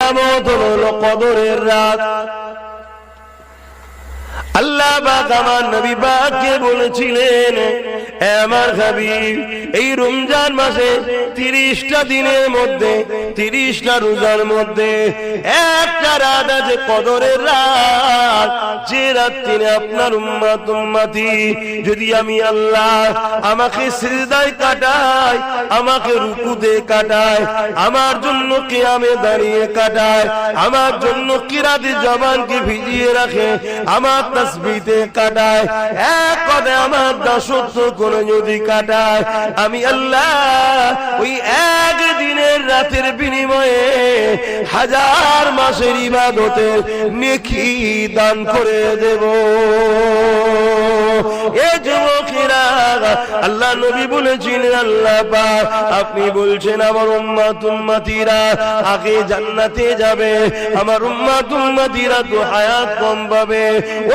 নিয়ামত হলো কদরের রাত। আল্লাহ পাক আমার নবী পাককে বলেছিলেন, এ আমার হাবিব, এই রমজান মাসে 30টা দিনের মধ্যে 30টা রোজার মধ্যে একটা রাত আছে কদরের রাত, যে রাত্রিতে আপনার উম্মত উম্মতি যদি আমি আল্লাহ আমাকে সিজদায় কাটায়, আমাকে রুকুতে কাটায়, আমার জন্য কিয়ামে দাঁড়িয়ে কাটায়, আমার জন্য কিরাতে জবানকে ভিজিয়ে রাখে, আমার তাসবিতে কাটায়, এক কথায় আমার দাসত্ব করে যদি কাটায়, আমি আল্লাহ ওই একদিনের রাতের বিনিময়ে 1000 মাসের ইবাদতের নেকি দান করে দেব। এ যুবকেরা, আল্লাহ নবী বলেছিলেন, আল্লাহ পাক আপনি বলছেন আমার উম্মত উম্মতিরা আগে জান্নাতে যাবে, আমার উম্মত উম্মতিরা তো হায়াত কম পাবে।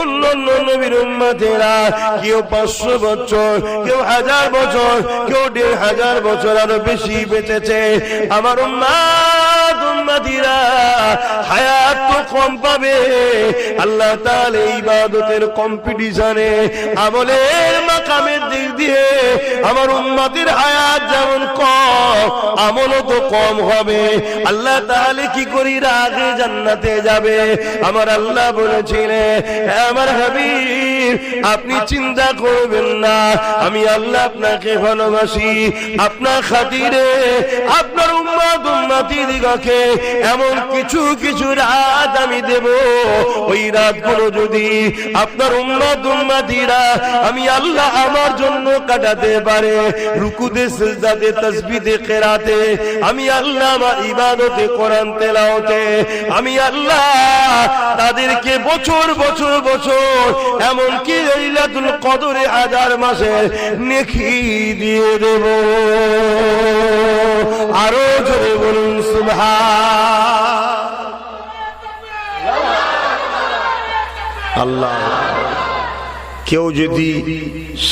অন্য নবীর উম্মতেরা কেউ 500 বছর, কেউ 1000 বছর, কেউ 1500 বছর আরো বেশি বেঁচেছে। আমার উম্মত উম্মতিরা হায়াত তো কম পাবে। আল্লাহ তাআলা ইবাদতের কম্পিটিশনে, আমলের মাকামের দিক দিয়ে আমার উম্মতের হায়াত যেমন কম, আমলও তো কম হবে। আল্লাহ তাআলা কি করি আগে জান্নাতে যাবে। আমার আল্লাহ বলেছিলেন, হে আমার হাবিব, আপনি চিন্তা করবেন না, আমি আল্লাহ আপনাকে ভালোবাসি, আপনার খাতিরে আপনার উম্মত উম্মতিদিগকে এমন কিছু কিছু রাত আমি দেব, ওই রাতগুলো যদি আপনার উম্মত উম্মতিরা আমি আল্লাহ আমার জন্য কাটাতে পারে, রুকুতে সিজদাতে তাসবিহে কিরাতে, আমি আল্লাহ আমার ইবাদতে কোরআন তেলাওয়াতে, আমি আল্লাহ তাদেরকে বছর বছর বছর এমনকি লাইলাতুল কদরে 1000 মাসের নেকি দিয়ে দেব। আরো জোরে বলুন সুবহানাল্লাহ। কেউ যদি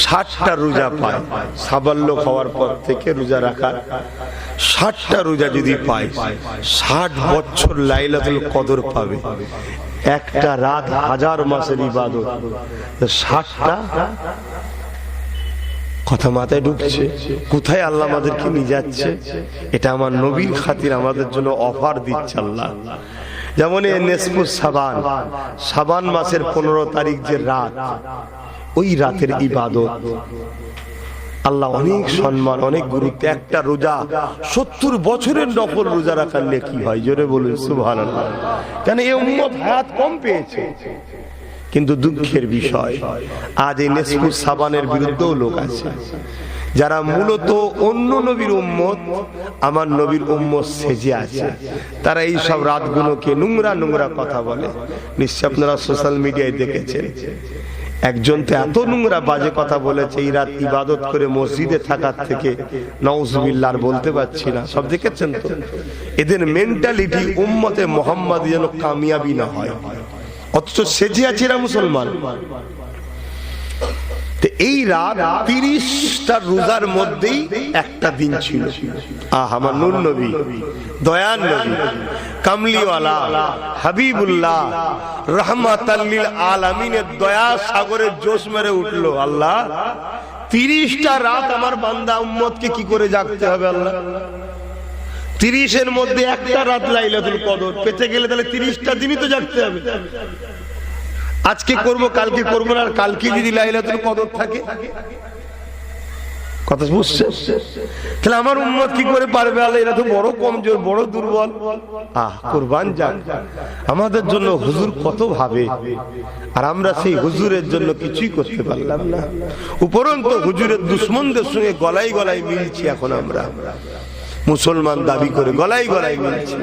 60টা রোজা পায়, সাবাল্য খাওয়ার পর থেকে রোজা রাখা 60টা রোজা যদি পায়, 60 বছর লাইলাতুল কদর পাবে। একটা রাত 1000 মাসের ইবাদত, 60টা কথা মাথায় ঢুকছে? কোথায় আল্লাহ আমাদেরকে নিয়ে যাচ্ছে? এটা আমার নবীর খাতির আমাদের জন্য অফার দিচ্ছে আল্লাহ। যেমন এই নেসফুস সাবান, সাবান মাসের 15 তারিখ যে রাত, ওই রাতের ইবাদত আল্লাহ অনেক সম্মান, অনেক গুরুত্ব। একটা রোজা 70 বছরের নফল রোজা রাখার নেকি হয়। জোরে বলুন সুবহানাল্লাহ। কেন এই উম্মত হায়াত কম পেয়েছে, কিন্তু দুঃখের বিষয় আজ এই নেসফুস সাবানের বিরুদ্ধেও লোক আছে, যারা মূলত অন্য নবীর উম্মত, আমার নবীর উম্মত সেজে আছে। তারা এই সব রাতগুলোকে নোংরা নোংরা কথা বলে। নিশ্চয় আপনারা সোশ্যাল মিডিয়ায় দেখেছেন, একজন তো এত নোংরা বাজে কথা বলেছে, এই রাত ইবাদত করে মসজিদে থাকার থেকে নাউজুবিল্লাহ আর বলতে পারছি না। সব দেখেছেন তো? এদের মেন্টালিটি উম্মতে মুহাম্মাদি যেন কামিয়াবি না হয়, অথচ সেজে আছে এরা মুসলমান। এই রাত 30টা রোজার মধ্যেই একটা দিন ছিল। আমার নূর নবী, দয়ার নবী, কামলিওয়ালা, হাবিবুল্লাহ, রাহমাতাল লিল আলামিনের দয়া সাগরের জোশ মেরে উঠলো। আল্লাহ 30টা রাত আমার বান্দা উম্মতকে কি করে জাগতে হবে আল্লাহ? 30-এর মধ্যে একটা রাত লাইলাতুল কদর পেতে গেলে তাহলে 30টা দিনই তো জাগতে হবে। আজকে করব, কালকে করব না, আর কালকে যদি লাইলাতুল কদর থাকে, কথা বুঝছে? তাহলে আমার উম্মত কি করে পারবে আল্লাহ? এরা তো বড় কমজোর, বড় দুর্বল। কুরবান যাক আমাদের জন্য হুজুর কত ভাবে, আর আমরা সেই হুজুরের জন্য কিছুই করতে পারলাম না। উপরন্তু হুজুরের দুশমনদের সঙ্গে গলায় গলায় মিলছি। এখন আমরা মুসলমান দাবি করে গলায় গলায় মিলছি।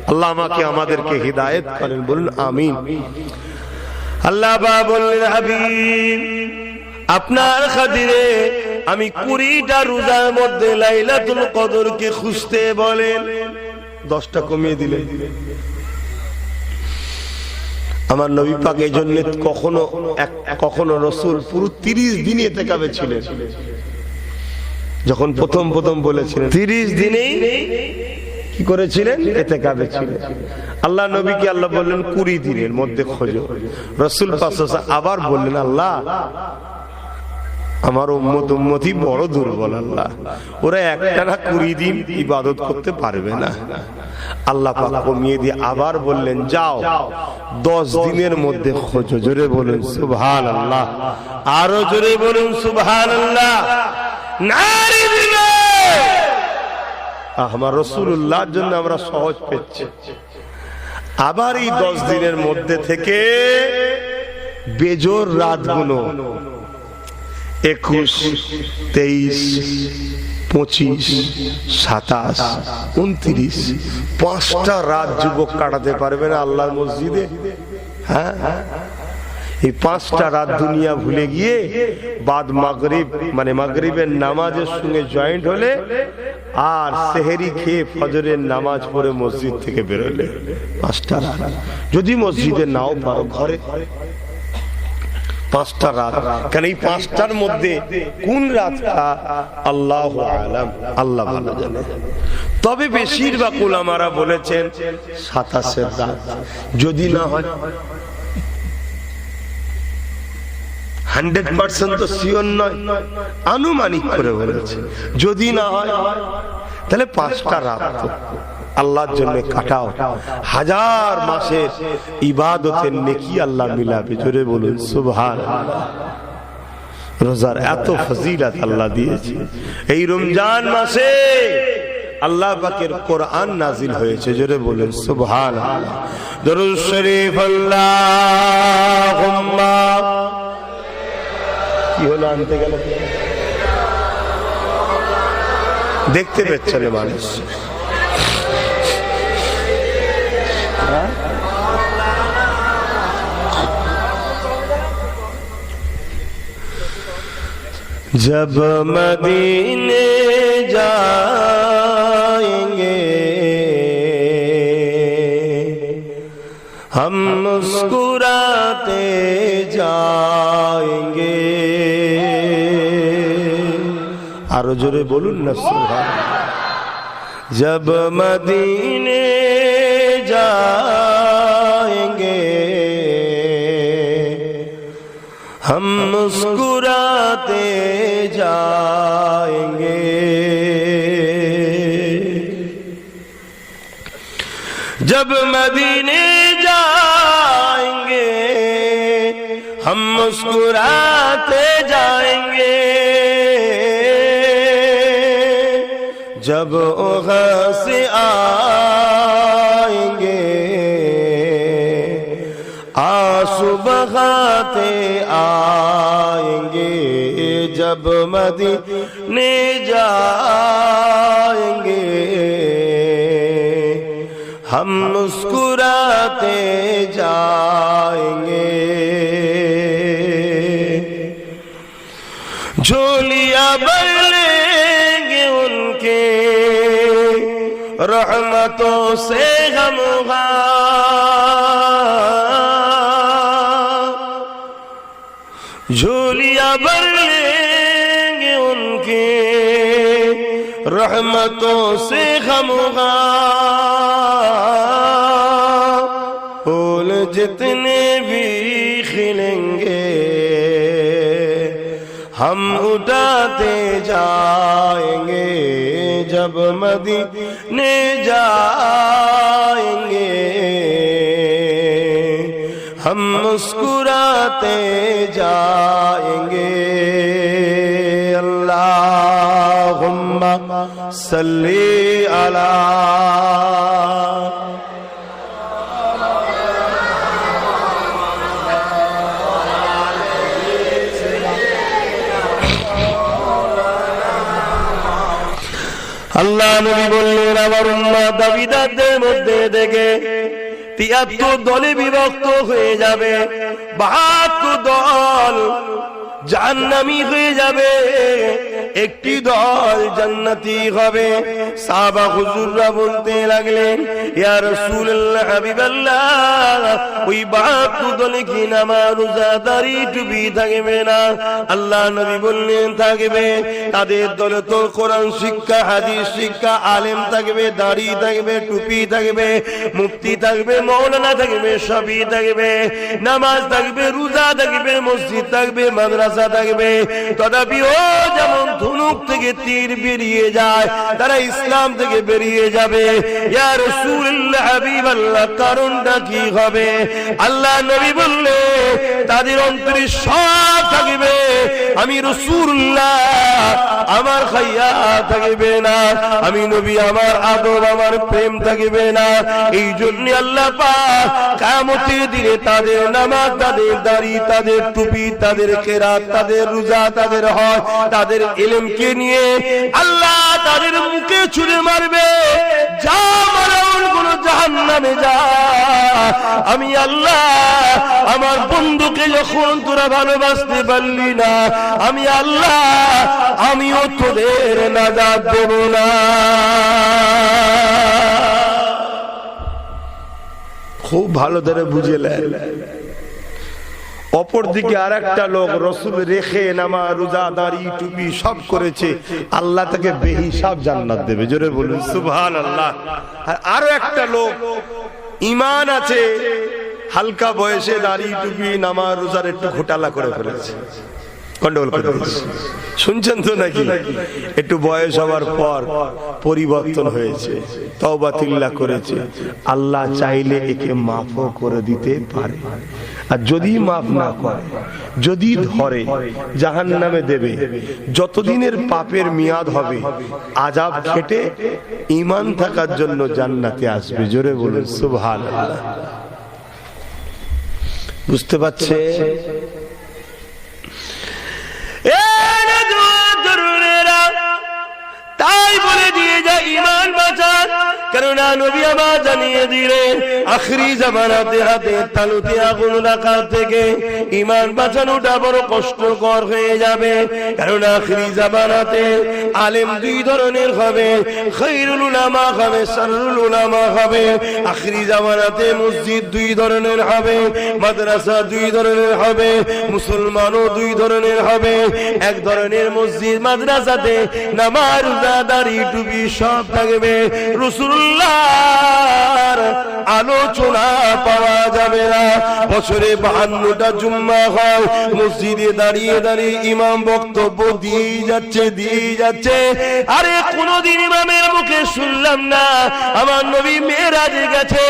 আল্লাহ আমাকে আমাদেরকে হিদায়াত করেন, বলুন আমিন। আল্লাহ বললেন, হাবিব আপনার খাতিরে আমি 20টা রোজার মধ্যে লাইলাতুল কদরকে খুঁজতে বলেন। 10টা কমিয়ে দিলেন। আমার নবী পাক এই জন্য কখনো রাসূল পুরো 30 দিন ইতিকাফে ছিলেন। যখন প্রথম বলেছিলেন 30 দিনেই কি করেছিলেন? ইতিকাফে ছিলেন। আল্লাহ নবীকে আল্লাহ বললেন 20 দিনের মধ্যে খোঁজো। রাসূল পাক আবার বললেন, আল্লাহ আমার উম্মতি বড় দুর্বল, আল্লাহ ওরা একটানা 20 দিন ইবাদত করতে পারবে না। আল্লাহ পাক কমিয়ে দিয়ে আবার বললেন, যাও 10 দিনের মধ্যে খোঁজো। জোরে বলুন সুবহানাল্লাহ, আরো জোরে বলুন সুবহানাল্লাহ। নারে দিলে আমার রাসূলুল্লাহর জন্য আমরা সহজ পেয়েছি। আবার এই 10 দিনের মধ্যে থেকে বেজোর রাতগুলো 21, 23, 25, 27, 29, 5টা রাত যুবক কাটাতে পারবে না আল্লাহর মসজিদে? হ্যাঁ, এই 5টা রাত দুনিয়া ভুলে গিয়ে বাদ মাগরিব মানে মাগরিবের নামাজের সঙ্গে জয়েন্ট হলে আর সেহরি খেয়ে ফজরের নামাজ পড়ে মসজিদ থেকে বেরোলে 5টা রাত। যদি মসজিদে নাও পারো, ঘরে 5টা রাত। কারণ এই 5টার মধ্যে কোন রাতটা আল্লাহু আলাম, আল্লাহ ভালো জানে। তবে বেশিরভাগ উলামারা বলেছেন 27 রাত। যদি না হয় 100% তো শিওর নয়, আনুমানিক করে বলেছে। যদি না হয় তাহলে 5টা রাত আল্লাহর জন্য কাটাও। 1000 মাসের ইবাদতের নেকি আল্লাহ মিলাবে। জোরে বলুন সুবহানাল্লাহ। রোজার এত ফজিলত আল্লাহ দিয়েছে। এই রমজান মাসে আল্লাহ পাকের কোরআন নাজিল হয়েছে। জোরে বলুন সুবহানাল্লাহ। দরুদ শরীফ আল্লাহুম্মা। কি হলো আনতে গেল? দেখতে পাচ্ছেন মানুষ? जब मदीने जाएंगे हम मुस्कुराते जाएंगे। आरो जोरे बोलूं ना सुभान। जब मदीने जाएंगे हम मुस्कुराते जाएंगे। जब मदीने जाएंगे हम मुस्कुराते जाएंगे। जब वहाँ से आएंगे आंसू बहाते आएंगे। जब मदीने जाएंगे हम मुस्कुराते जाएंगे। झोलियां भर लेंगे उनके रहमतों से हम झोलियां भर लेंगे उनके रहमतों से हम फूल जितने भी खिलेंगे हम उठाते जाएंगे। जब मदीने जाएंगे हम मुस्कुराते जाएंगे। अल्लाहुम्मा सल्ली अला। আল্লাহ নবী বললেন আমার উম্মত দাবিদারদের মধ্যে থেকে ৭৩ দলে বিভক্ত হয়ে যাবে। ৭২ দল জাহান্নামী হয়ে যাবে। একটি দল জান্নাতি হবে। সাহাবা হুজুররা বলতে লাগলেন, ইয়া রাসূলুল্লাহ, হাবিবাল্লাহ, ওই 72 দলে কি নামাজ রোজা দাড়ি টুপি থাকবে না? আল্লাহ নবী বললেন থাকবে। তাদের দলে তো কোরআন শিক্ষা, হাদিস শিক্ষা, আলেম থাকবে, দাড়ি থাকবে, টুপি থাকবে, মুফতি থাকবে, মাওলানা থাকবে, সবই থাকবে, নামাজ থাকবে, রোজা থাকবে, মসজিদ থাকবে, মাদ্রাসা থাকবে। তথাপিও যেমন ধনুক থেকে তীর বেরিয়ে যায়, তারা ইসলাম থেকে বেরিয়ে যাবে। ইয়া রাসূলুল্লাহ, হাবিবাল্লাহ, কারণটা কি হবে? আল্লাহ নবী বললে তাদের অন্তরে সব থাকবে, আমি রাসূলুল্লাহ আমার খাইয়া থাকবে না, আমি নবী আমার আদব আমার প্রেম থাকবে না। এই জন্য আল্লাহ পাক কিয়ামতের দিনে তাদের নামাজ, তাদের দাড়ি, তাদের টুপি, তাদের কেরাত, তাদের রোজা, তাদের হজ, তাদের ইলমকে নিয়ে আল্লাহ তাদের মুখে ছুঁড়ে মারবে, যা মারাউন কোন জাহান্নামে যা। আমি আল্লাহ আমার বন্ধুকে যখন তোরা ভালোবাসতে পারলি না, আমি আল্লাহ আমিও তোদের নাজাত দেব না। খুব ভালো করে বুঝলেন। অপরদিকে আর একটা লোক রসুল রেখে নামাজ রোজা দাড়ি টুপি সব করেছে, আল্লাহ তাকে বেহিসাব জান্নাত দেবে। জোরে বলুন সুবহানাল্লাহ। আর আরো একটা লোক ঈমান আছে, হালকা বয়সে দাড়ি টুপি নামাজ রোজার একটু ঘোটালা করে ফেলেছে, গন্ডগোল করে দিয়েছে। শুনছেন তো নাকি? একটু বয়স হওয়ার পর পরিবর্তন হয়েছে, তওবাতুল্লাহ করেছে, আল্লাহ চাইলে একে মাফও করে দিতে পারে। আর যদি মাফ না করে, যদি ধরে, জাহান্নামে দেবে। যতদিনের পাপের মেয়াদ হবে আযাব খেটে ঈমান থাকার জন্য জান্নাতে আসবে। জোরে বলুন সুবহানাল্লাহ। বুঝতে পারছে? তাই বলে দিয়ে যায় ঈমান বাঁচান, কেননা নবী আমার জানিয়ে দিলেন আখরি জামানাতে হাতে তালুতে আগুন রাখার থেকে ঈমান বাঁচানোটা বড় কষ্টকর হয়ে যাবে। কারণ আখরি জামানাতে আলেম দুই ধরনের হবে, খায়রুল উলামা হবে, শাররুল উলামা হবে। আখরি জামানাতে মসজিদ দুই ধরনের হবে, মাদ্রাসা দুই ধরনের হবে, মুসলমানও দুই ধরনের হবে। এক ধরনের মসজিদ মাদ্রাসাতে নামাজ রোজা দাড়ি টুপি সব থাকবে, রাসূলুল্লাহর আলোচনা পাওয়া যাবে না। বছরে 52টা জুম্মা হয়, মসজিদে দাঁড়িয়ে দাঁড়িয়ে ইমাম বক্তব্য দিয়ে যাচ্ছে। আরে কোনদিন ইমামের মুখে শুনলাম না আমার নবী মেরাজে গেছে,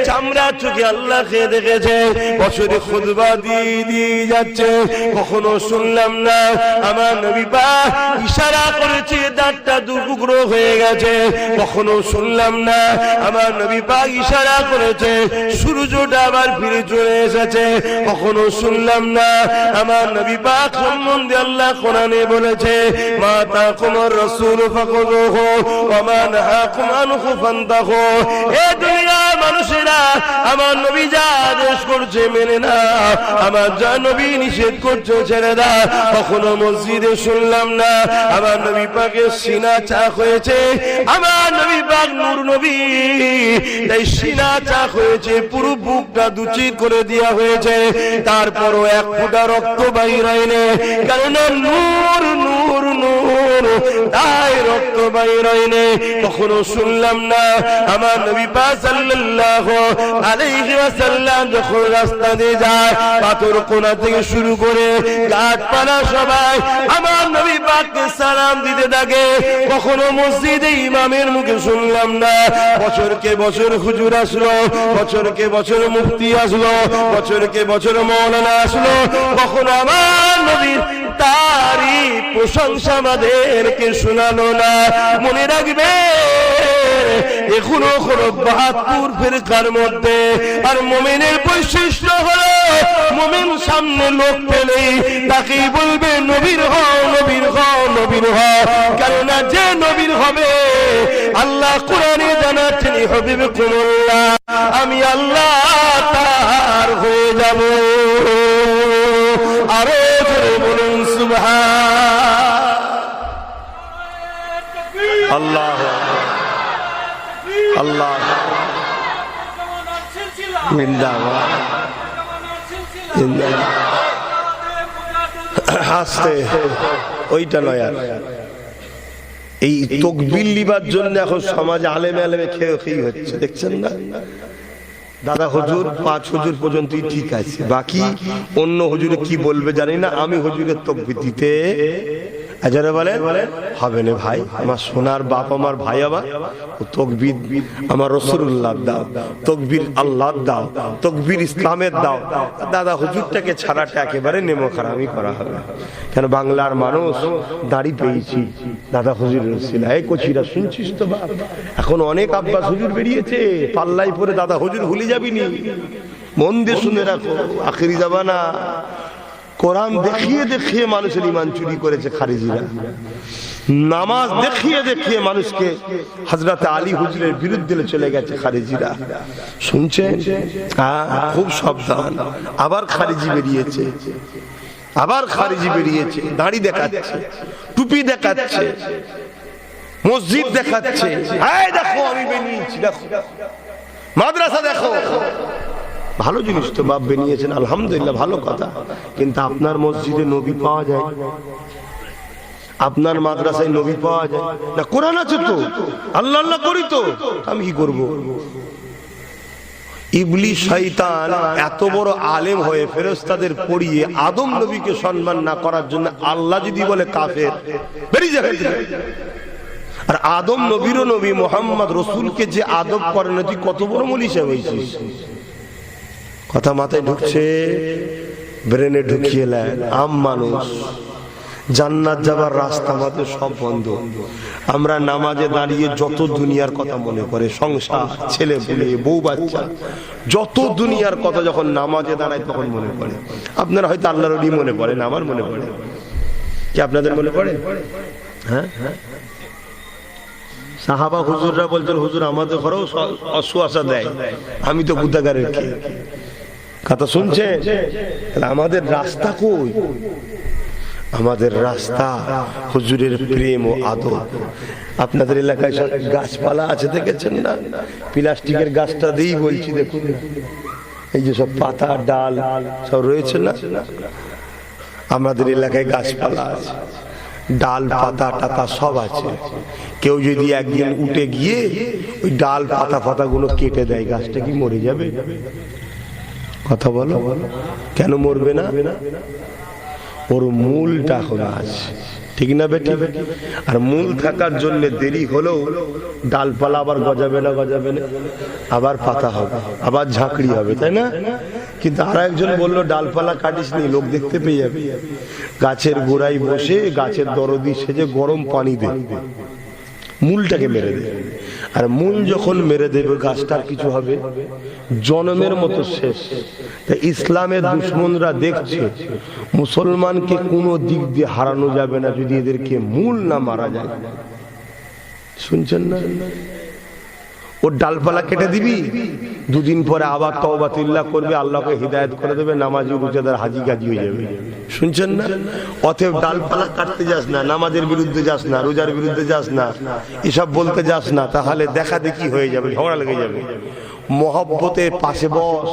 চামড়া চোখে আল্লাহকে দেখেছে। বছরে খুতবা দিয়ে যাচ্ছে, কখনো শুনলাম না আমার নবী পাক ইশারা করেছে দাঁতটা দুটুকরো হয়ে গেছে। কখনো শুনলাম না আমার নবী পাক ইশারা করেছে সূর্যটা আবার ফিরে চলে এসেছে। কখনো শুনলাম না আমার নবী পাক সম্বন্ধে আল্লাহ কোরআনে বলেছে মা তাকুমুর রাসূল ফাকুযুহু ওয়া মা নাহাকুম আনহু ফান্তাহু। এ দুনিয়ার মানুষেরা আমার নবী যা আদেশ করছে মেনে না, আমার যা নবী নিষেধ করছে ছেড়ে দাও। কখনো মসজিদে শুনলাম না আমার নবী পাকের সিনা চাক হয়েছে, আমার নবী পাক নূর নবী, তাই সিনা চাক হয়েছে, পুরো বুকটা দুচির করে দেওয়া হয়েছে, তারপরও এক ফোঁটা রক্ত বাইর হয়নি। কারণ নূর নূর নূর, তাই রক্ত বাইর হয়নি। কখনো শুনলাম না আমার নবী পাক সাল্লাল্লাহু আলাইহি ওয়াসাল্লাম যখন রাস্তা দিয়ে যায়, পাথর কোণা থেকে শুরু করে গাছপালা সবাই আমার নবী পাককে সালাম দিতে থাকে। কখনো মসজিদে ইমামের মুখে শুনলাম না বছরকে বছর হুজুর আসলো, বছরকে বছর মুফতি আসলো, বছরকে বছর মাওলানা আসলো। কখনো আমার নবীর তারিফ প্রশংসা আমাদেরকে শোনালো না। মনে রাখবে এখনো 72 ফিরকার মধ্যে, আর মুমিনের বৈশিষ্ট্য হলো মুমিন সামনে লোক পেলেই তাকেই বলবে নবীর হও, নবীর হও, নবীর হও। কারণ যে নবীর হবে আল্লাহ কোরআনে জানাচ্ছেন হাবিবুকুমুল্লাহ, আমি আল্লাহ তার হয়ে যাব। আরো জোরে বলুন সুবহান। জিন্দাবাদ জিন্দাবাদ। হাসতে ওইটা নয়, আর এই তকবীর লিবার জন্য এখন সমাজে আলেমে আলেমে খেয়ে হচ্ছে, দেখছেন না? দাদা হুজুর 5 হুজুর পর্যন্তই ঠিক আছে, বাকি অন্য হুজুরে কি বলবে জানি না, আমি হুজুরের তকবীর দিতে আজারে বলেন হবে না। ভাই আমার সোনার বাপ, আমার ভাই, আমার তকবীর আমার রাসূলুল্লাহ দাও, তকবীর আল্লাহ দাও, তকবীর ইসলামের দাও। দাদা হুজুরটাকে ছাড়াটা একেবারে নেমো খারামি করা হবে। কেন বাংলার মানুষ দাড়ি পেয়েছি দাদা হুজুরের ছিল। এই কচিরা শুনছিস তো বাপ, এখন অনেক আব্বাস হুজুর বেরিয়েছে, পাল্লাই পরে দাদা হুজুর ভুলে যাবিনি। মন দিয়ে শুনে রাখো, আখিরি জামানা কোরআন দেখিয়ে দেখিয়ে মানুষের ঈমান চুরি করেছে খারিজিরা, নামাজ দেখিয়ে দেখিয়ে মানুষকে হযরত আলী হুজুরের বিরুদ্ধে চলে গেছে খারিজিরা। শুনছেন? খুব সাবধান। আবার খারিজি বেরিয়েছে, আবার খারিজি বেরিয়েছে, দাড়ি দেখাচ্ছে, টুপি দেখাচ্ছে, মসজিদ দেখাচ্ছে। এই দেখো আমি বেরিয়েছি, দেখো মাদ্রাসা দেখো। ভালো জিনিস তো বাপ বানিয়েছেন, আলহামদুলিল্লাহ, ভালো কথা। কিন্তু আপনার মসজিদে নবী পাওয়া যায়? আপনার মাদ্রাসায় নবী পাওয়া যায় না? কোরআন আছে তো, আল্লাহ আল্লাহ করি তো, আমি কি করব? ইবলিস শয়তান এত বড় আলেম হয়ে ফেরেশতাদের পড়িয়ে আদম নবীকে সম্মান না করার জন্য আল্লাহ যদি বলে কাফের, বেরিয়ে যাবে। আর আদম নবীরও নবী, মুহাম্মদ রাসূলকে যে আদব করে না, তুই কত বড় মলিশা হয়েছিস। কথা মাথায় ঢুকছে? ব্রেনে ঢুকিয়ে নেন। আম মানুষ, জান্নাত যাবার রাস্তা আমাদের সব বন্ধ। আমরা নামাজে দাঁড়িয়ে যত দুনিয়ার কথা মনে করে, সংসার, ছেলে পুলে, বউ বাচ্চা, যত দুনিয়ার কথা যখন নামাজে দাঁড়ায় তখন মনে পড়ে। আপনারা হয়তো আল্লাহর ওলি মনে পড়ে না, আমার মনে পড়ে। কি আপনাদের মনে পড়ে? হ্যাঁ, সাহাবা হুজুররা বলছেন হুজুর আমাদের ঘরেও অসুয়াশা দেয়, আমি তো গুদাগারের খেয়ে। কথা শুনছে? আমাদের রাস্তা কই? আমাদের রাস্তা হুজুরের প্রেম ও আদর। আপনাদের এলাকায় সব গাছপালা আছে, দেখেছেন না? প্লাস্টিকের গাছটা দিয়েই বলছি, দেখুন এই যে সব পাতা ডাল সব রয়েছে না, আমাদের এলাকায় গাছপালা আছে, ডাল পাতা টাতা সব আছে। কেউ যদি একদিন উঠে গিয়ে ওই ডাল পাতা পাতা গুলো কেটে দেয়, গাছটা কি মরে যাবে? কথা বলো, কেন মরবে না? ওর মূলটা এখন আছে, ঠিক না বেটি? আর মূল থাকার জন্য দেরি হলেও ডালপালা আবার গজাবে না, গজাবে না, আবার পাতা হবে, আবার ঝাঁকড়ি হবে, তাই না? কিন্তু আর একজন বললো ডালপালা কাটিস নি, লোক দেখতে পেয়ে যাবে। গাছের গোড়ায় বসে গাছের দরদি সেজে গরম পানি দে, মূলটাকে মেরে দে। আর মূল যখন মেরে দেবে গাছটার কিছু হবে, জনমের মতো শেষ। ইসলামের দুশ্মনরা দেখছে মুসলমানকে কোনো দিক দিয়ে হারানো যাবে না যদি এদেরকে মূল না মারা যায়। শুনছেন না? ওর ডালপালা কেটে দিবি, দুদিন পরে আবার তওবাতুল্লাহ করবে, আল্লাহকে হিদায়াত করে দেবে, নামাজি রোজাদার হাজি গাজি হয়ে যাবে। শুনছেন না? অতএব ডালপালা কাটতে যাস না, নামাজের বিরুদ্ধে যাস না, রোজার বিরুদ্ধে যাস না, এসব বলতে যাস না, তাহলে দেখা দেখি হয়ে যাবে, ঝগড়া লেগে যাবে। মহব্বতের পাশে বস,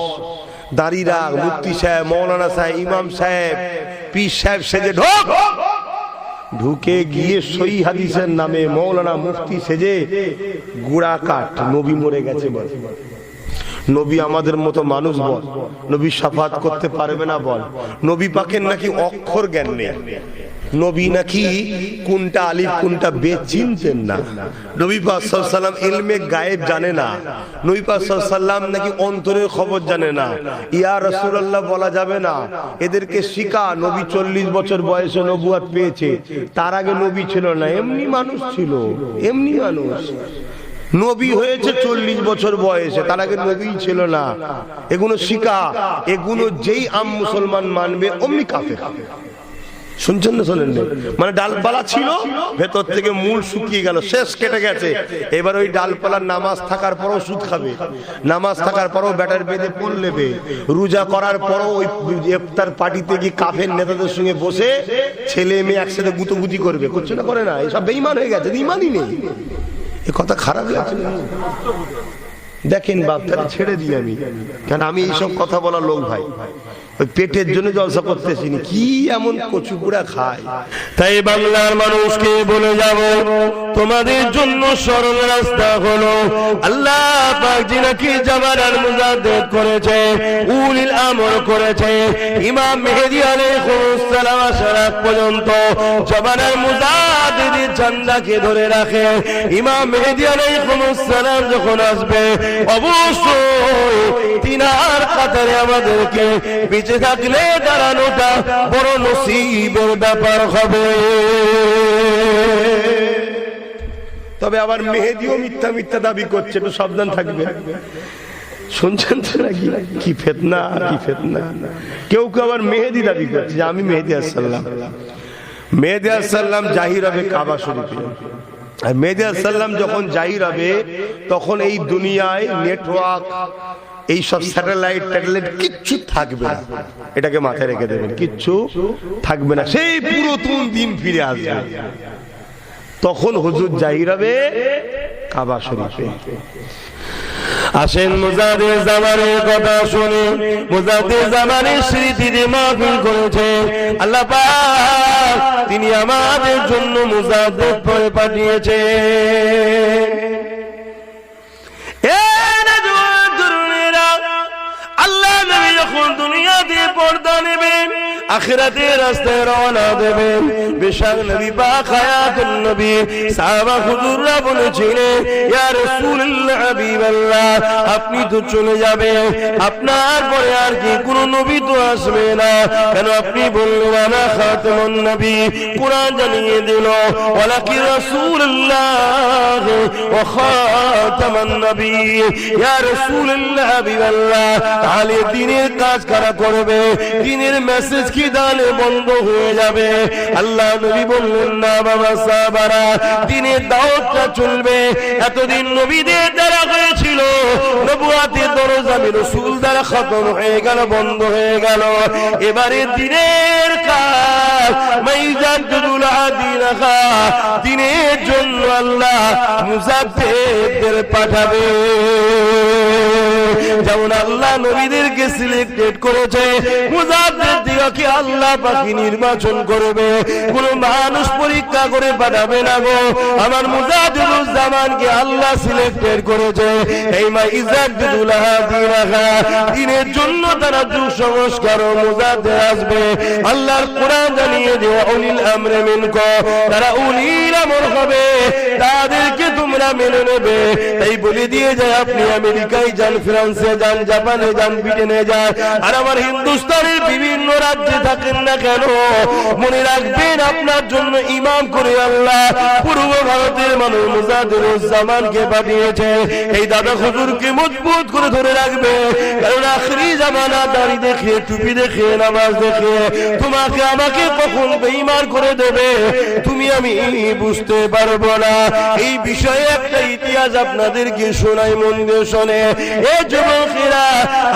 দাঁড়িয়ে রাখ, মুফতি সাহেব, মৌলানা সাহেব, ইমাম সাহেব, পীর সাহেব সেজে ঢোক। ঢুকে গিয়ে সহি হাদিসের নামে মৌলানা মুফতি সেজে গুড়া কাট, নবী মরে গেছে বল, নবী আমাদের মতো মানুষ বল, নবী শাফাত করতে পারবে না বল, নবী পাকের নাকি অক্ষর জ্ঞান নেই, নবী নাকি কোনটা আলিফ কোনটা বে চিনতেন না, নবী পাক সাল্লাল্লাহু আলাইহি ওয়াসাল্লাম ইলমে গায়েব জানে না, নবী পাক সাল্লাল্লাহু আলাইহি ওয়াসাল্লাম নাকি অন্তরের খবর জানে না। ইয়া রাসূলুল্লাহ বলা যাবে না, এদেরকে শিখা। নবী 40 বছর বয়সে নবুয়ত পেয়েছে, তার আগে নবী ছিল না, এমনি মানুষ ছিল, এমনি মানুষ। নবী হয়েছে 40 বছর বয়সে, তার আগে নবী ছিল না। এগুলো শিখা, এগুলো যেই আম মুসলমান মানবে অমনি কাফের। শুনছেন না? শোনেন না? মানে ডালপালা ছিল, ভেতর থেকে মূল শুকিয়ে গেল, শেষ কেটে গেছে। এবার ওই ডালপালার নামাজ থাকার পরও সুদ খাবে, নামাজ থাকার পরও ব্যাটার বেঁধে পণ নেবে, রোজা করার পরও ওই ইফতার পার্টিতে গিয়ে কাফের নেতাদের সঙ্গে বসে ছেলে মেয়ে একসাথে গুতোগুতি করবে। করছে না? করে না? এসব বেঈমান হয়ে গেছে, ঈমানই নেই। এ কথা খারাপ লাগছে না? দেখেন বাপ, তাহলে ছেড়ে দিই আমি, কারণ আমি এইসব কথা বলা লোক ভাই, ওই পেটের জন্য জলসা করতেছি না, কি এমন কচু পুরা খায়। তাই বাংলার মানুষকে বলে যাব, তোমাদের জন্য সরল রাস্তা হলো আল্লাহ পাক যিনাকে জামানার মুজাদ্দিদ করেছে, উলিল আমর করেছে, ইমাম মেহেদী আলাইহিস সালাম আসার আগ পর্যন্ত জামানার মুজাদ্দিদের ঝান্ডাকে ধরে রাখে। ইমাম মেহেদী আলাইহিস সালাম যখন আসবে অবশ্যই তিনার কাতারে আমাদেরকে বেঁচে থাকলে দাঁড়ানোটা বড় নসিবের ব্যাপার হবে। তবে আবার মেহেদিও মিথ্যা মিথ্যা দাবি করছে, একটু সাবধান থাকবে। শুনছেন তো নাকি কি ফিতনা, কি ফিতনা। কেউ কেউ আবার মেহেদি দাবি করছে যে আমি মেহেদী আলাইহিস সালাম। মেহেদী আলাইহিস সালাম জাহির হবে কাবা শরীফে, আর মেহেদী আলাইহিস সালাম যখন জাহির হবে তখন এই দুনিয়ায় নেটওয়ার্ক, এই সব স্যাটেলাইট কিচ্ছু থাকবে না, এটাকে মাথায় রেখে দেবেন, কিচ্ছু থাকবে না, সেই পুরাতন দিন ফিরে আসবে। তখন হুজুর জাহির হবে কাবা শরীফে। আসেন মুজাদ্দিদ জামানের কথা শুনে, মুজাদ্দিদ জামানের স্মৃতিতে মাহফিল করেছে আল্লাহ পাক, তিনি আমাদের জন্য মুজাদ্দিদ করে পাঠিয়েছেন। আল্লাহ নবী যখন দুনিয়াতে পর্দা নেবেন, আখিরাতের রাস্তায় রওনা দেবেন, বেশক নবী পাক হায়াতুন নবী সাহাবা হুজুররা বলেছিলেন, ইয়া রাসূলুল্লাহ হাবিবাল্লাহ, আপনি তো চলে যাবেন, আপনার পরে আর কি কোন নবী তো আসবে না, কেন আপনি বললেন আনা খাতামুন নবী, কুরআন জানিয়ে দিল ওয়ালাকি রাসূলুল্লাহ ওয়া খাতামুন নবী। ইয়া রাসূলুল্লাহ হাবিবাল্লাহ, তাহলে দ্বীনের কাজ কারা করবে, দ্বীনের মেসেজ কি দানে বন্ধ হয়ে যাবে? আল্লাহ নবী বললেন না বাবা সাহাবারা, দ্বীনের দাওয়াতটা চলবে। এতদিন নবীদের দ্বারা হয়েছিল, নবুয়াতের দরজা রাসূল দ্বারা খতম হয়ে গেল, বন্ধ হয়ে গেল। এবারে দ্বীনের কাজ মাইজাদুল আদিনাহা, দ্বীনের জন্য আল্লাহ মুজাদ্দিদদের পাঠাবে। যেমন আল্লাহ নবীদেরকে সিলেক্টেড করেছে, মুজাদ্দিদকে আল্লাহ পাকি নির্বাচন করবে, কোন মানুষ পরীক্ষা করে পাঠাবে না গো। আমার মুজাদ্দিদুল জামানকে আল্লাহ সিলেক্টেড করেছে, এই মাইজাদুল আদিনাহা, দ্বীনের জন্য তারা যুগ সংস্কার ও মুজাদ্দিদ আসবে। আল্লাহর কোরআন জানিয়ে যে উলিল আমরে মিনকুম, তারা উলিল আমর হবে, তাদেরকে তোমরা মেনে নেবে। এই বলে দিয়ে যায় আপনি আমেরিকায় যান, ফ্রান্সে যান, জাপানে যান, ব্রিটেনে যান, আর আমার হিন্দুস্তানের বিভিন্ন রাজ্যে থাকেন না কেন, মনে রাখবেন আপনার জন্য ইমাম করে আল্লাহ পূর্ব ভারতের মানুষ মুজাদ্দিদুল জামানকে পাঠিয়েছে। এই দাদা হুজুরকে মজবুত করে ধরে রাখবে, কারণ আখরি জামানা দাড়ি দেখে, টুপি দেখে, নামাজ দেখে তোমাকে আমাকে কখন বেঈমান করে দেবে তুমি আমি বুঝতে পারবো না। এই বিষয়ে একটা ইতিহাস আপনাদেরকে শোনাই, মন দিয়ে শোনে। এই যুবকেরা,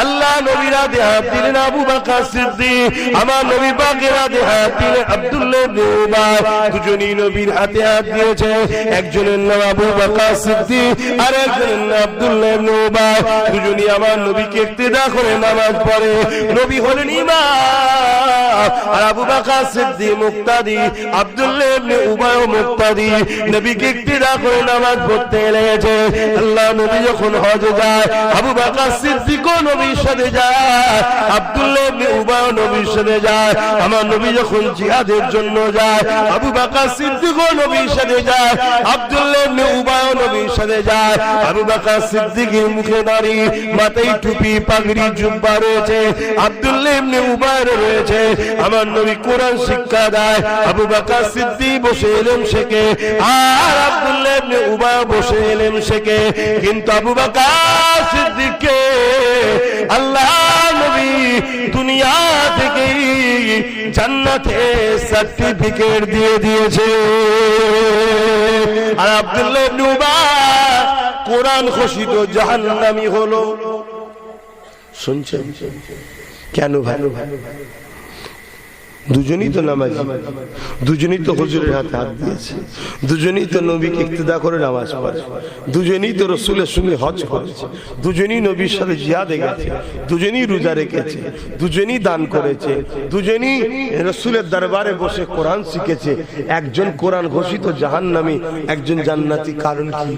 আল্লাহ নবীর হাতে হাত দিলেন আবু বকর সিদ্দিক, আমার নবী পাকের হাতে হাত দিলেন আব্দুল্লাহ ইবনে উবাই, দুজনই নবীর হাতে হাত দিয়েছে। একজনের নাম আবু বকর সিদ্দিক, আর একজনের নাম আব্দুল্লাহ ইবনে উবাই। দুজনই আমার নবীকে ইক্তেদা করে নামাজ পড়ে। নবী হলেন ইমাম, আর আবু বকর সিদ্দিক মুক্তাদি, আব্দুল্লাহ ইবনে উবাই মুক্তাদি। নবীকে ইক্তেদা করে নামাজ পড়তে লেগেছে। আল্লাহ নবী যখন হজে যায়, আবু বকর সিদ্দিকও নবীর সাথে যায়, আব্দুল্লাহ ইবনে উবাই নবীর সাথে যায়। আমার নবী যখন জিহাদের জন্য যায়, আবু বকর সিদ্দিকও নবীর সাথে যায়, আব্দুল্লাহ ইবনে উবাই নবীর সাথে যায়। আবু বকর সিদ্দিকের মুখে দাড়ি, মাথায় টুপি, পাগড়ি, জুব্বা রয়েছে, আব্দুল্লাহ ইবনে উবাই রয়েছে। আমার নবী কোরআন শিক্ষা দেয়, আবু বকর সিদ্দিক বসে ইলম শেখে, আর আব্দুল্লাহ ইবনে উবাই বসে ইলম শেখে। কিন্তু আবু বকর সিদ্দিককে আল্লাহ নবী দুনিয়া থেকে জান্নাতে সার্টিফিকেট দিয়ে দিয়েছে, আর আব্দুল্লাহ ইবনে উবাই কোরআন ঘোষিত জাহান্নামী হলো। শুনছেন কেন ভাই? দুজনেই তো নামাজি, দুজনেই তো হুজুরের হাতে হাত দিয়েছে, দুজনেই তো নবীকে ইক্তেদা করে নামাজ পড়ে, দুজনেই তো রসুলের সঙ্গে হজ করেছে, দুজনেই নবীর সাথে জিহাদে গেছে, দুজনেই রোজা রেখেছে, দুজনেই দান করেছে, দুজনেই রসুলের দরবারে বসে কোরআন শিখেছে। একজন কোরআন ঘোষিত জাহান্নামী, একজন জান্নাতি, কারণ কি?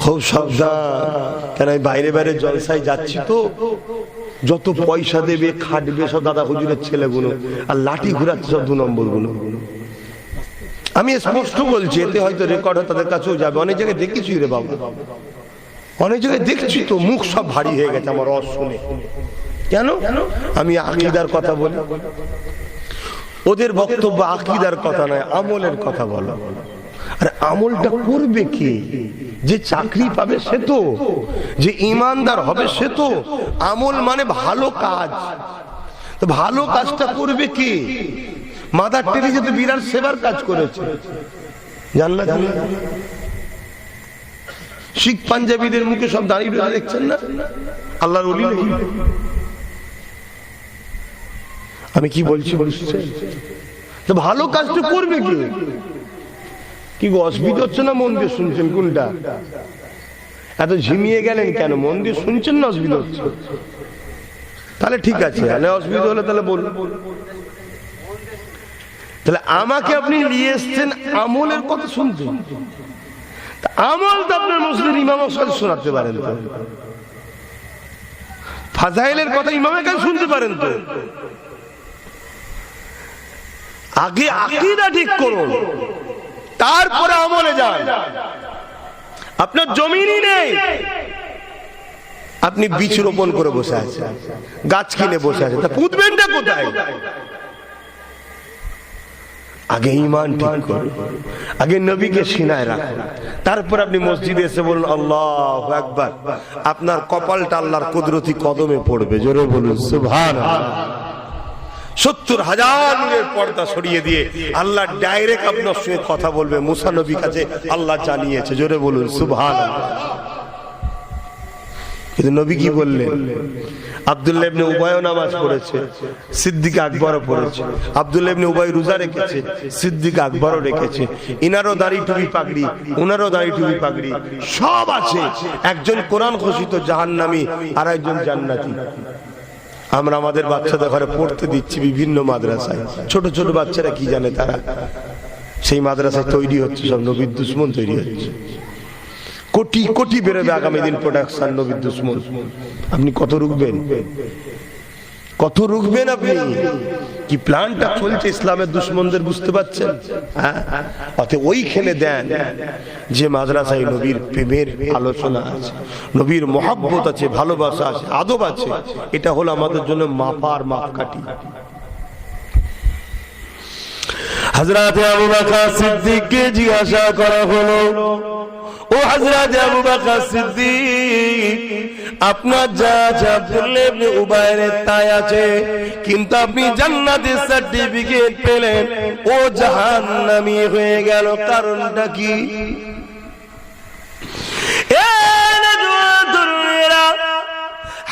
খুব সাবধান, কেন বাইরে বাইরে জলসায় যাচ্ছি তো, যত পয়সা দেবে খাটবে সব দাদা হুজুরের ছেলেগুলো, আর লাঠি ঘুরাচ্ছে সব 2 নম্বর গুলো। আমি স্পষ্ট বলছি, এতে হয়তো রেকর্ড হয়, তাদের কাছেও যাবে। অনেক জায়গায় দেখেছি রে বাবা, অনেক জায়গায় দেখছি তো, মুখ সব ভারী হয়ে গেছে আমার অস শুনে। কেন? আমি আকীদার কথা বলি, ওদের বক্তব্য আকীদার কথা নয়, আমলের কথা বলো। আর আমলটা করবে কে? যে চাকরি পাবে সে তো, যে ইমানদার হবে সে তো। আমল মানে ভালো কাজ, তো ভালো কাজটা করবে কে? মাদার টেরিজা তো বিরাট সেবার কাজ করেছে, জান্নাত। শিখ পাঞ্জাবিদের মুখে সব দাঁড়িয়ে দেখছেন না, আল্লাহর ওলি নাকি? আমি কি বলছি বুঝছেন? তো ভালো কাজটা করবে কে? কি অসুবিধা হচ্ছে না? মন দিয়ে শুনছেন কোনটা? এত ঝিমিয়ে গেলেন কেন? মন দিয়ে শুনছেন না অসুবিধা হচ্ছে? তাহলে ঠিক আছে, অসুবিধা হলে তাহলে বলুন। তাহলে আমাকে আপনি নিয়ে এসছেন আমলের কথা শুনতে, আমল তো আপনার মুসলিম ইমামের সাথে শোনাতে পারেন তো, ফাজাইলের কথা ইমামের কাছে শুনতে পারেন তো। আগে আকীদা ঠিক করুন, তারপরে আমলে যান। আপনার জমিনই নেই, আপনি বীজ রোপণ করে বসে আছেন, গাছ কিনে বসে আছেন, তা পুঁতবেনটা কোথায়? আগে ঈমান ঠিক করুন, আগে নবীকে সিনায় রাখুন, তারপর আপনি মসজিদে এসে বলুন আল্লাহু আকবার। আপনার কপালটা আল্লাহর কুদরতি কদমে পড়বে, জোরে বলুন সুবহানাল্লাহ। 70,000 নূরের পর্দা সরিয়ে দিয়ে আল্লাহ ডাইরেক্ট আপনার সঙ্গে কথা বলবে। মুসা নবীর কাছে আল্লাহ জানিয়েছে, জোরে বলুন সুবহানাল্লাহ। কিন্তু নবী কি বললেন? আব্দুল্লাহ ইবনে উবাইও নামাজ পড়েছে, সিদ্দিক আকবরও পড়েছে। আব্দুল্লাহ ইবনে উবাই রোজা রেখেছে, সিদ্দিক আকবরও রেখেছে। ইনারও দাড়ি টুপি পাগড়ি, উনারও দাড়ি টুপি পাগড়ি, সব আছে। একজন কোরআন ঘোষিত জাহান্নামী, আর একজন জান্নাতি। আমরা আমাদের বাচ্চাদের ঘরে পড়তে দিচ্ছি বিভিন্ন মাদ্রাসায়, ছোট ছোট বাচ্চারা কি জানে তারা? সেই মাদ্রাসায় তৈরি হচ্ছে সব নবীর দুশমন তৈরি হচ্ছে। কোটি কোটি বেরোবে আগামী দিন প্রোডাকশন নবীর দুশমন। আপনি কত রুখবেন? কত রুখবেন আপনি? কি প্ল্যানটা চলছে ইসলামের দুশমনদের, বুঝতে পারছেন? অতএব ওইখানে দেন যে মাদ্রাসায় নবীর প্রেমের আলোচনা আছে, নবীর মহব্বত আছে, ভালোবাসা আছে, আদব আছে। এটা হলো আমাদের জন্য মাপার মাপকাঠি। হযরত আবু বকর সিদ্দিককে জিজ্ঞাসা করা হলো, ও হযরত আবু বকর সিদ্দিক, আপনার যা আছে আব্দুল্লাহ ইবনে উবাইয়ের তাই আছে, কিন্তু আপনি জান্নাতের সার্টিফিকেট পেলেন, ও জাহান্নামী হয়ে গেল, কারণটা কি?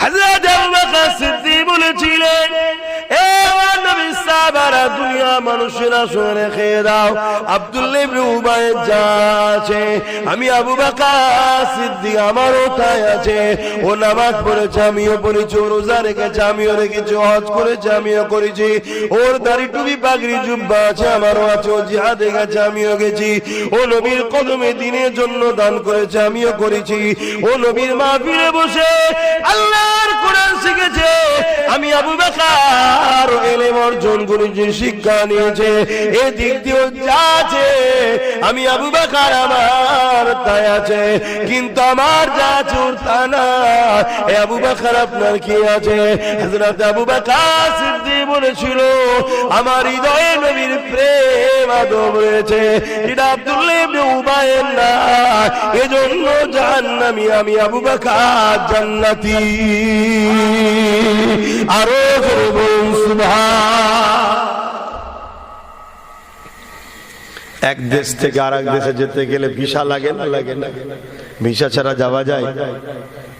হযরত আবু বকর সিদ্দিক বলেছিলেন, এ নবী সাহাবারা, দুনিয়া মানুষেরা শুনে খেয়ে দাও, আব্দুল্লাহ ইবনে উবাই যা আছে আমি আবু বকর সিদ্দিক আমারও তাই আছে। ও নামাজ পড়েছে, আমিও পড়েছি, ও রোজা রেখেছে, আমিও রেখেছি, হজ করেছে, আমিও করেছি, ওর দাড়ি টুপি পাগড়ি জুব্বা আছে, আমারও আছে, ও জিহাদে গেছে, আমিও গেছি, ও নবীর কদমে দিনের জন্য দান করেছে, আমিও করেছি, ও নবীর মাহফিলে বসে আল্লাহর কোরআন শিখেছে, আমি আবু বকর ইলম অর্জন করেছি, শিক্ষা নিয়েছে, এদিক দিয়েও যা আছে আমি আবু বকর আমার তাই আছে, কিন্তু আমার যা আছে ওর তা না। এ আবু বকর আপনার কি আছে? হযরত আবু বকর সিদ্দিক বলেছিল, আমার হৃদয়ে নবীর প্রেম আদব রয়েছে, এটা আব্দুল্লাহ ইবনে উবাইয়ের না, এজন্য জাহান্নামী আমি আবু বকর জান্নাতি। আরো বলুন সুবহান। এক দেশ থেকে আরেক দেশে যেতে গেলে ভিসা লাগে না? লাগে না? ভিসা ছাড়া যাওয়া যায়?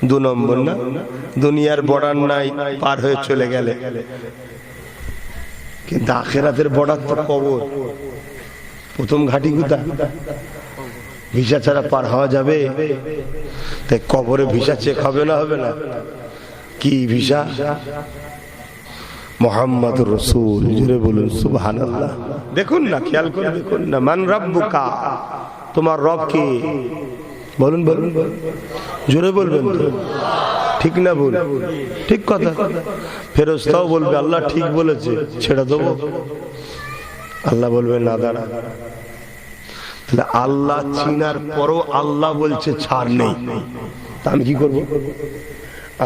2 নম্বর না, দুনিয়ার বর্ডার নাই, পার হয়ে চলে গেলে। কিন্তু আখিরাতের বর্ডার তো কবর। প্রথম ঘাঁটি কোথায়? ভিসা ছাড়া পার হওয়া যাবে? তাই কবরে ভিসা চেক হবে না? হবে না? কি ভিসা? মুহাম্মাদুর রাসূল। জোরে বলুন সুবহানাল্লাহ। দেখুন না, খেয়াল করে দেখুন না। মান রাব্বুকা, তোমার রব কে? বলুন বলুন, জোরে বলবেন তো। ঠিক না ভুল? ঠিক কথা। ফেরেশতাও বলবে আল্লাহ ঠিক বলেছে, ছেড়ে দেবো? আল্লাহ বলবে না, দাঁড়া। তাহলে আল্লাহ চিনার পরও আল্লাহ বলছে ছাড় নেই, তা আমি কি করবো?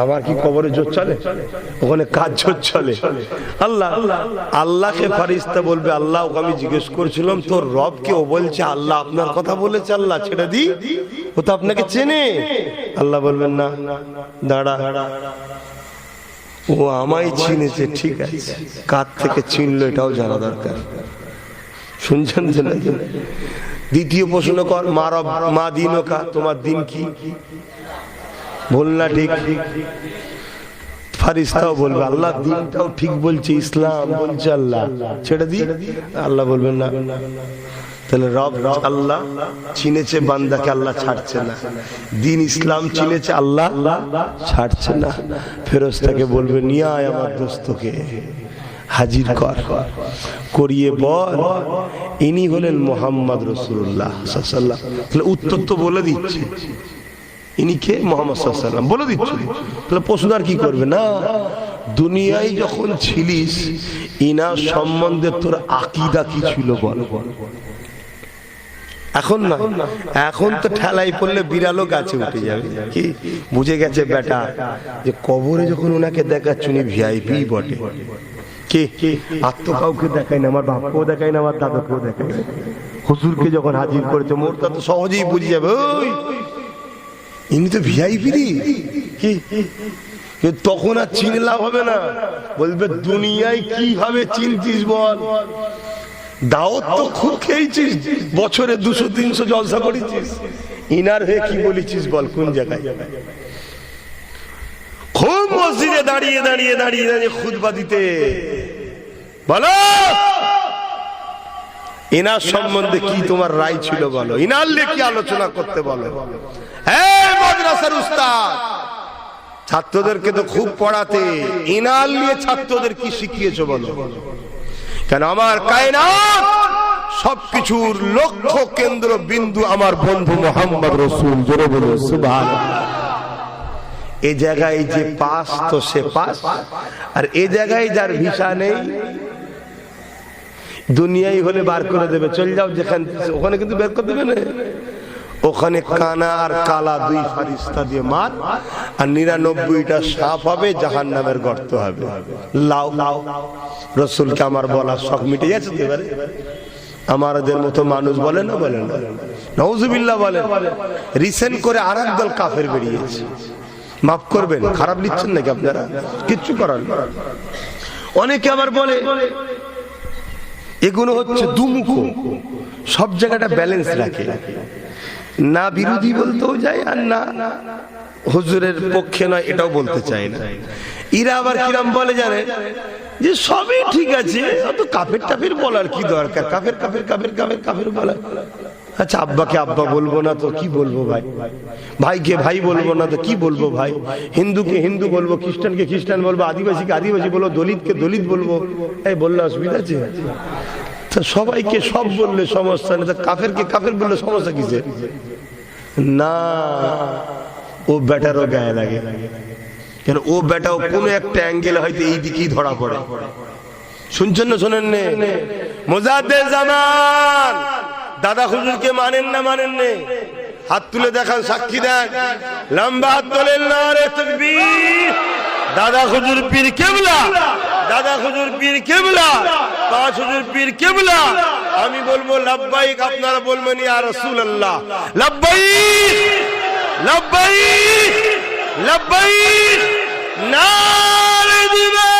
আমার কি কবরে জোর চলে? ওখানে কাজ জোর চলে? আল্লাহকে ফারিস্তা বলবে আল্লাহ, ওকে আমি জিজ্ঞেস করছিলাম তোর রবকে, ও বলছে আল্লাহ আপনার কথা বলেছে, আল্লাহ ছেড়ে দি, ও তো আপনাকে চেনে। আল্লাহ বলবেন না, দাঁড়া, ও আমায় চিনেছে, ঠিক আছে, কার থেকে চিনলো এটাও জানা দরকার। শুনছেন যে না? দ্বিতীয় প্রশ্ন কর, মা দিনও কা, তোমার দিন কি? বল না ঠিক। ফারিস্তাও বলবে আল্লাহ দিনটাও ঠিক বলছে, ইসলাম বলছে, আল্লাহ ছেড়ে দি। আল্লাহ বলবেন না। তাহলে রব আল্লাহ চিনেছে বান্দাকে, আল্লাহ ছাড়ছে না। দিন ইসলাম চিনেছে, আল্লাহ ছাড়ছে না। ফেরেশতাকে বলবে নিয়ে আয় আমার দোস্তকে, হাজির কর, করিয়ে বল ইনি হলেন মুহাম্মদ রাসূলুল্লাহ সাল্লাল্লাহু আলাইহি ওয়াসাল্লাম। তাহলে উত্তর তো বলে দিচ্ছে, ইনি কে? মুহাম্মদ সাল্লাল্লাহু আলাইহি ওয়াসাল্লাম বলে দিচ্ছে। তাহলে প্রশ্ন আর কি করবে? না, দুনিয়ায় যখন ছিলিস ইনার সম্বন্ধে তোর আকীদা কি ছিল বল। এখন না, এখন তো ঠেলাই পড়লে বিড়ালও গাছে উঠে যাবে। কি বুঝে গেছে বেটা যে কবরে যখন ওনাকে দেখাচ্ছ উনি ভিআইপি বটে। কে আর তো কাউকে দেখায় না, আমার বাপকেও দেখায় না, আমার দাদাকেও দেখায় না। হুজুরকে যখন হাজির করেছে মোরটা তো সহজেই বুঝে যাবে, ওই ইনি তো ভিআইপি। কি তখন আর চিনে লাভ হবে না, বলবে দুনিয়ায় কিভাবে চিনতিস বল? দাওয়াত তো খুব খেয়েছিস, বছরে 200-300 জলসা করেছিস, ইনার হয়ে কি বলেছিস বল? কোন জায়গায়? খুব মসজিদে দাঁড়িয়ে দাঁড়িয়ে দাঁড়িয়ে দাঁড়িয়ে খুতবা দিতে বলো, ইনার সম্বন্ধে কি তোমার রায় ছিল বলো, ইনার নিয়ে কি আলোচনা করতে বলো। এই মাদ্রাসার উস্তাদ ছাত্রদেরকে তো খুব পড়াতে, ইনার নিয়ে ছাত্রদের কি শিখিয়েছো বলো? কেন আমার কায়নাত সবকিছুর লক্ষ্য কেন্দ্র বিন্দু আমার বন্ধু মুহাম্মদ রাসূল। জোরে বলো সুবহানাল্লাহ। এই জায়গায় যে পাস তো সে পাস, আর এই জায়গায় যার ভিসা নেই দুনিয়ায় হলে বার করে দেবে, চল যাও যেখানে, ওখানে কিন্তু বের করে দেবে না। ওখানে কানা আর কালা দুই ফারিস্তা দিয়ে মার, আর 99টা সাপ হবে, জাহান্নামের গর্ত হবে। লাও রাসূলকে আমার বলার শখ মিটে গেছে এবারে। আমাদের মতো মানুষ বলে না, বলে না, নাউজুবিল্লাহ বলে। রিসেন্ট করে আরেক দল কাফের বেরিয়েছে, মাফ করবেন, খারাপ লিখছেন নাকি আপনারা? কিচ্ছু করার না। অনেকে আবার বলে এগুলো হচ্ছে দুমুখো, সব জায়গাটা ব্যালেন্স রাখে, না বিরোধী বলতেও যায় আর না হুজুরের পক্ষে নয় এটাও বলতে চায় না। এরা আবার কিরাম বলে জানে যে সবই ঠিক আছে, অত কাফের টাফের বলার কি দরকার, কাফের কাফের কাফের কাফের কাফের বলা। আচ্ছা আব্বাকে আব্বা বলবো না তো কি বলবো ভাই, ভাইকে ভাই বলবো না তো কি বলবো ভাই, হিন্দুকে হিন্দু বলবো, খ্রিস্টানকে খ্রিস্টান বলবো, আদিবাসীকে আদিবাসী বলবো, দলিতকে দলিত বলবো, এই বললে অসুবিধা আছে? সবাইকে সব বললে সমস্যা নেই, কাফেরকে কাফের বললে সমস্যা কিসে? না, ও বেটারও গায়ে লাগে, কেন ও বেটাও কোনো একটা অ্যাঙ্গেলে হয়তো এই দিকেই ধরা পড়ে। শুনছেন না শোনেন নে? মুজাদ্দেদ জামান দাদা হুজুরকে মানেন না মানেন নে? হাত তুলে দেখান, সাক্ষী দেন, লম্বা হাত তোলেন, নারে তাকবীর। দাদা হুজুর পীর কেবলা, দাদা হুজুর পীর কেবলা, পাঁচ হুজুর পীর কেবলা। আমি বলবো লাব্বাইক, আপনারা বলবেন ইয়া রাসূলুল্লাহ। লাব্বাইক লাব্বাইক লাব্বাইক, নারে দিবে।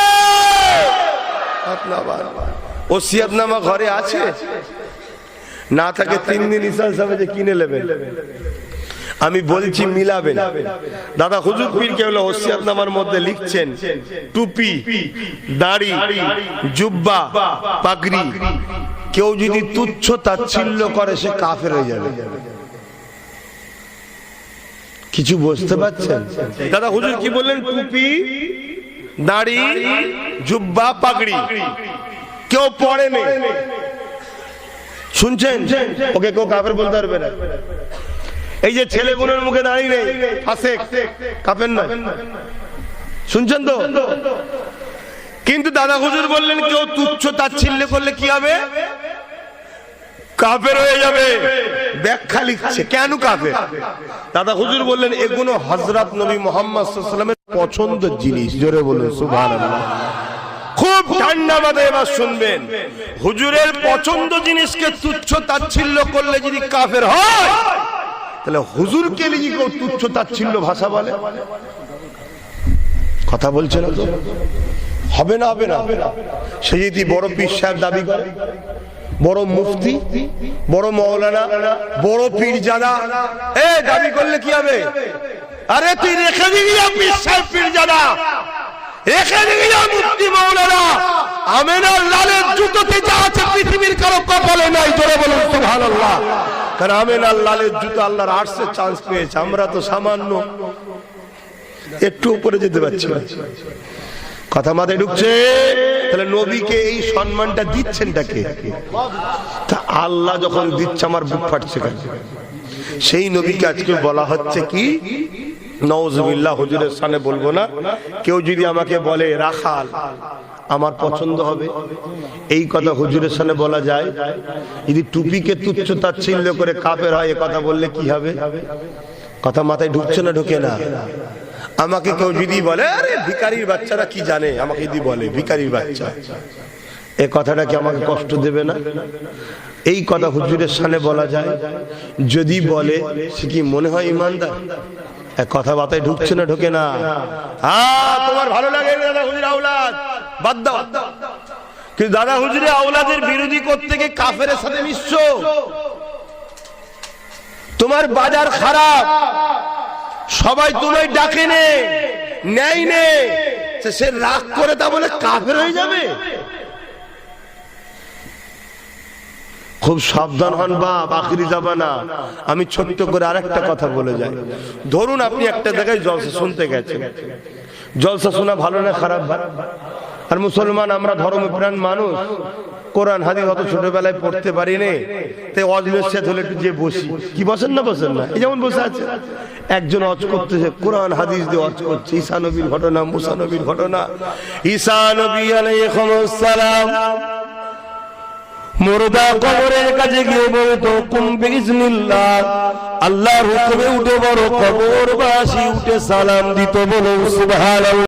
ওসিয়তনামা ঘরে আছে? না থাকে 3 দিন ইসাল সাহেব যে কিনে নেবেন। আমি বলছি মিলাবেন। দাদা হুজুর পীর কেবলা ওসিয়াতনামার মধ্যে লিখছেন টুপি, দাড়ি, জুব্বা, পাগড়ি কেউ যদি তুচ্ছ তাচ্ছিল্য করে সে কাফের হয়ে যাবে। কিছু বুঝতে পারছেন? দাদা হুজুর কি বললেন? টুপি, দাড়ি, জুব্বা, পাগড়ি কেউ পরে নেই, শুনছেন? ওকে কেউ কাফের বলতে পারবে না। এই যে ছেলেগুলোর মুখে দাঁড়িয়ে নেই, ফাসেক, কাফের নয়, শুনছেন তো? কিন্তু দাদা হুজুর বললেন কেউ তুচ্ছ তাচ্ছিল্য করলে কি হবে? কাফের হয়ে যাবে। ব্যাখ্যা লিখছে কেন কাফের। দাদা হুজুর বললেন এগুলো হযরত নবী মুহাম্মদ সাল্লাল্লাহু আলাইহি ওয়াসাল্লামের পছন্দের জিনিস। জোরে বলুন সুবহানাল্লাহ। খুব ঠান্ডা মাথায় এবার শুনবেন, হুজুরের পছন্দ জিনিসকে তুচ্ছ তাচ্ছিল্য করলে যদি কাফের হয়, তাহলে হুজুরকে নিয়ে কেউ তুচ্ছ তাচ্ছিল্য ভাষা বলে? কথা বলছে না তো? হবে না, হবে না। সে যদি বড় পীর সাহেব দাবি করে, বড় মুফতি, বড় মাওলানা, বড় পীরজাদা দাবি করলে কি হবে? আরে তুই রেখে দিবি পীর সাহেব পীরজাদা, রেখে দিবি মুফতি মাওলানা, আমিনার লালের জুতোতে যা আছে পৃথিবীর কারো কপালে নাই। জোরে বলুন সুবহানাল্লাহ। কারণ আমিনার লালের জুতো আল্লাহর আরশে চান্স পেয়েছে, আমরা তো সামান্য একটু উপরে যেতে পারছি না। কথা মাথায় ঢুকছে? তাহলে নবীকে এই সম্মানটা দিচ্ছেনটা কে? তা আল্লাহ যখন দিচ্ছে আমার বুক ফাটছে কেন? সেই নবীকে আজকে বলা হচ্ছে কি নাউজুবিল্লাহ, হুজুরের সামনে বলবো না, কেউ যদি আমাকে বলে রাখাল আমার পছন্দ হবে, এই কথা হুজুরের সামনে বলা যায়? যদি টুপিকে তুচ্ছ তাচ্ছিল্য করে কাফের হয়, এ কথা বললে কি হবে? কথা মাথায় ঢুকছে না? ঢুকে না? আমাকে কেউ যদি বলে আরে ভিখারির বাচ্চারা কি জানে, আমাকে যদি বলে ভিখারির বাচ্চা, এ কথাটা কি আমাকে কষ্ট দেবে না? এই কথা হুজুরের সামনে বলা যায়? যদি বলে সে কি মনে হয় ইমানদার? কথা বাতায় ঢুকছে না? ঢুকে না? তোমার ভালো লাগে দাদা হুজুর আওলাদ, বাদ দাও। কিন্তু দাদা হুজুরের আওলাদের বিরোধী করতে গিয়ে কাফেরের সাথে মিশছো। তোমার বাজার খারাপ, সবাই তোমায় ডাকে নেয় নে, সে রাগ করে তা বলে কাফের হয়ে যাবে? খুব সাবধান হন বাপ, আখিরি জামানা। আমি ছোট্ট করে আরেকটা কথা বলে যাই। ধরুন আপনি একটা জায়গায় জলসা শুনতে গেছেন, জলসা শোনা ভালো না খারাপ? আর মুসলমান আমরা ধর্মপ্রাণ মানুষ, কোরআন হাদিস অত ছোটবেলায় পড়তে পারিনি, তাই অজলের হলে একটু যে বসি, কি বসেন না? বসেন না? এই যেমন বসে আছে একজন অজ করতেছে, কোরআন হাদিস দিয়ে অজ করছে, ঈসা নবীর ঘটনা, মুসা নবীর ঘটনা। ঈসা নবী আলাইহিস সালাম মুর্দা কবরের কাছে গিয়ে বলতো কুম বিইজনিল্লাহ, আল্লাহর হুকুমে উঠে বড় কবরবাসী উঠে সালাম দিত। বলো সুবহানাল্লাহ।